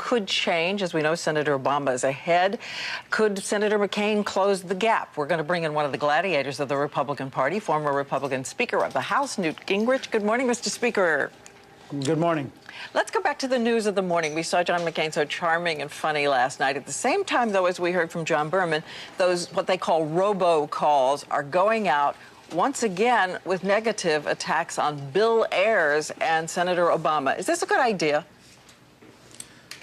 could change. As we know, Senator Obama is ahead. Could Senator McCain close the gap? We're going to bring in one of the gladiators of the Republican Party, former Republican Speaker of the House, Newt Gingrich. Good morning, Mr. Speaker. Good morning. Let's go back to the news of the morning. We saw John McCain so charming and funny last night. At the same time, though, as we heard from John Berman, those what they call robocalls are going out once again with negative attacks on Bill Ayers and Senator Obama. Is this a good idea?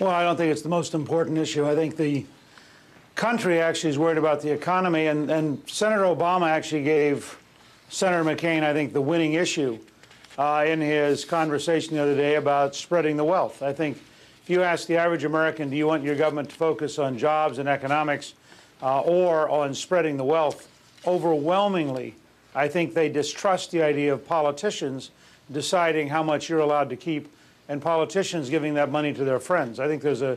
Well, I don't think it's the most important issue. I think the country actually is worried about the economy, and Senator Obama actually gave Senator McCain, I think, the winning issue in his conversation the other day about spreading the wealth. I think if you ask the average American, do you want your government to focus on jobs and economics or on spreading the wealth, overwhelmingly, I think they distrust the idea of politicians deciding how much you're allowed to keep and politicians giving that money to their friends. I think there's a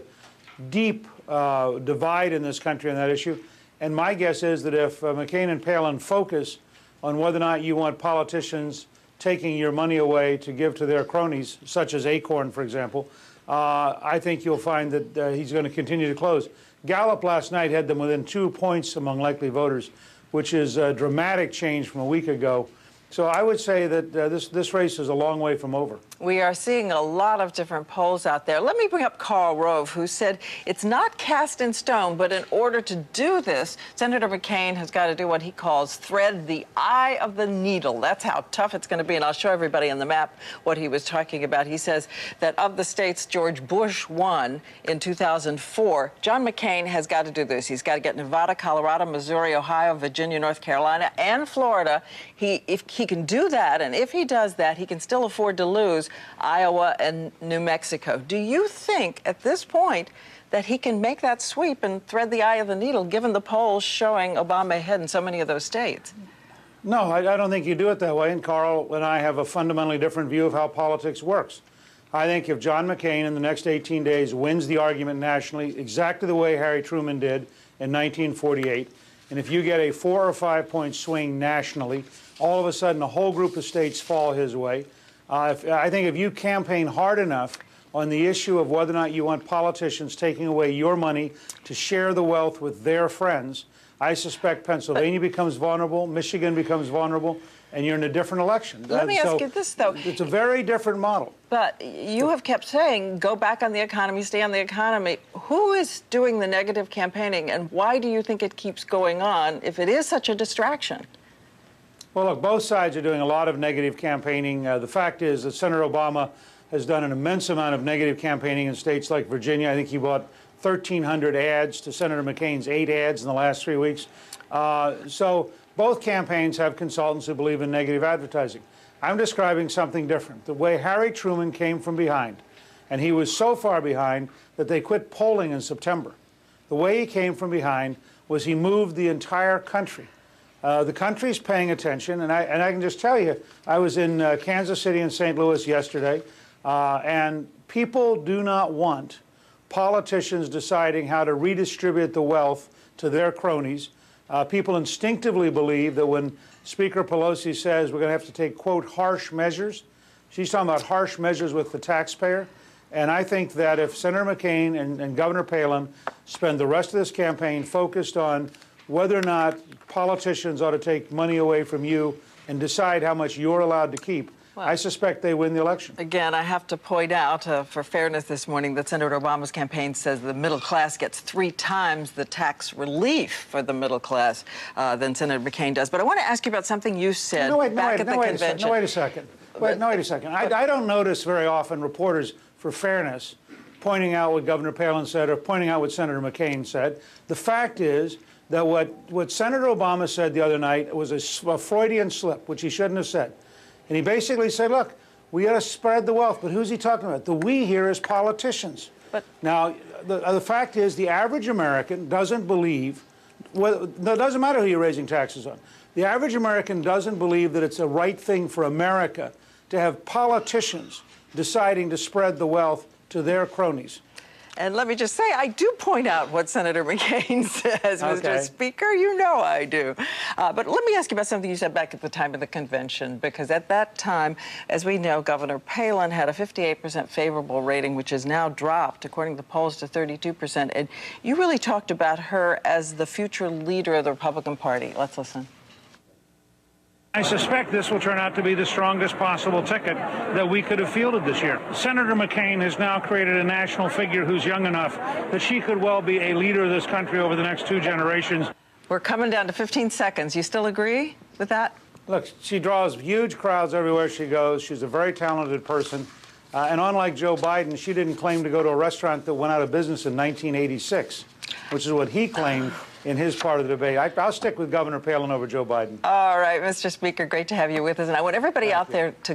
deep divide in this country on that issue. And my guess is that if McCain and Palin focus on whether or not you want politicians taking your money away to give to their cronies, such as ACORN, for example, I think you'll find that he's going to continue to close. Gallup last night had them within 2 points among likely voters, which is a dramatic change from a week ago. So I would say that this race is a long way from over. We are seeing a lot of different polls out there. Let me bring up Karl Rove, who said it's not cast in stone, but in order to do this, Senator McCain has got to do what he calls thread the eye of the needle. That's how tough it's going to be, and I'll show everybody on the map what he was talking about. He says that of the states George Bush won in 2004, John McCain has got to do this. He's got to get Nevada, Colorado, Missouri, Ohio, Virginia, North Carolina, and Florida. If he can do that, and if he does that, he can still afford to lose Iowa and New Mexico. Do you think at this point that he can make that sweep and thread the eye of the needle, given the polls showing Obama ahead in so many of those states? No, I don't think you do it that way. And Carl and I have a fundamentally different view of how politics works. I think if John McCain in the next 18 days wins the argument nationally, exactly the way Harry Truman did in 1948, and if you get a 4 or 5 point swing nationally, all of a sudden a whole group of states fall his way. I think if you campaign hard enough on the issue of whether or not you want politicians taking away your money to share the wealth with their friends, I suspect Pennsylvania becomes vulnerable, Michigan becomes vulnerable, and you're in a different election. Let me ask you this, though. It's a very different model. But you have kept saying, go back on the economy, stay on the economy. Who is doing the negative campaigning, and why do you think it keeps going on if it is such a distraction? Well, look, both sides are doing a lot of negative campaigning. The fact is that Senator Obama has done an immense amount of negative campaigning in states like Virginia. I think he bought 1,300 ads to Senator McCain's 8 ads in the last 3 weeks. So both campaigns have consultants who believe in negative advertising. I'm describing something different. The way Harry Truman came from behind, and he was so far behind that they quit polling in September. The way he came from behind was he moved the entire country. The country's paying attention, and I can just tell you, I was in Kansas City and St. Louis yesterday, and people do not want politicians deciding how to redistribute the wealth to their cronies. People instinctively believe that when Speaker Pelosi says we're going to have to take, quote, harsh measures, she's talking about harsh measures with the taxpayer. And I think that if Senator McCain and Governor Palin spend the rest of this campaign focused on whether or not politicians ought to take money away from you and decide how much you're allowed to keep, well, I suspect they win the election. Again, I have to point out, for fairness this morning, that Senator Obama's campaign says the middle class gets 3 times the tax relief for the middle class than Senator McCain does. But I want to ask you about something you said back at the convention. Wait a second. I don't notice very often reporters, for fairness, pointing out what Governor Palin said or pointing out what Senator McCain said. The fact is that what Senator Obama said the other night was a Freudian slip, which he shouldn't have said. And he basically said, look, we got to spread the wealth. But who's he talking about? The we here is politicians. But now, the fact is the average American doesn't believe, well, it doesn't matter who you're raising taxes on. The average American doesn't believe that it's a right thing for America to have politicians deciding to spread the wealth to their cronies. And let me just say, I do point out what Senator McCain says, Mr. Okay. Speaker. You know I do. But let me ask you about something you said back at the time of the convention, because at that time, as we know, Governor Palin had a 58% favorable rating, which has now dropped, according to the polls, to 32%. And you really talked about her as the future leader of the Republican Party. Let's listen. I suspect this will turn out to be the strongest possible ticket that we could have fielded this year. Senator McCain has now created a national figure who's young enough that she could well be a leader of this country over the next 2 generations. We're coming down to 15 seconds. You still agree with that? Look, she draws huge crowds everywhere she goes. She's a very talented person. And unlike Joe Biden, she didn't claim to go to a restaurant that went out of business in 1986, which is what he claimed in his part of the debate. I'll stick with Governor Palin over Joe Biden. All right, Mr. Speaker, great to have you with us. And I want everybody out there to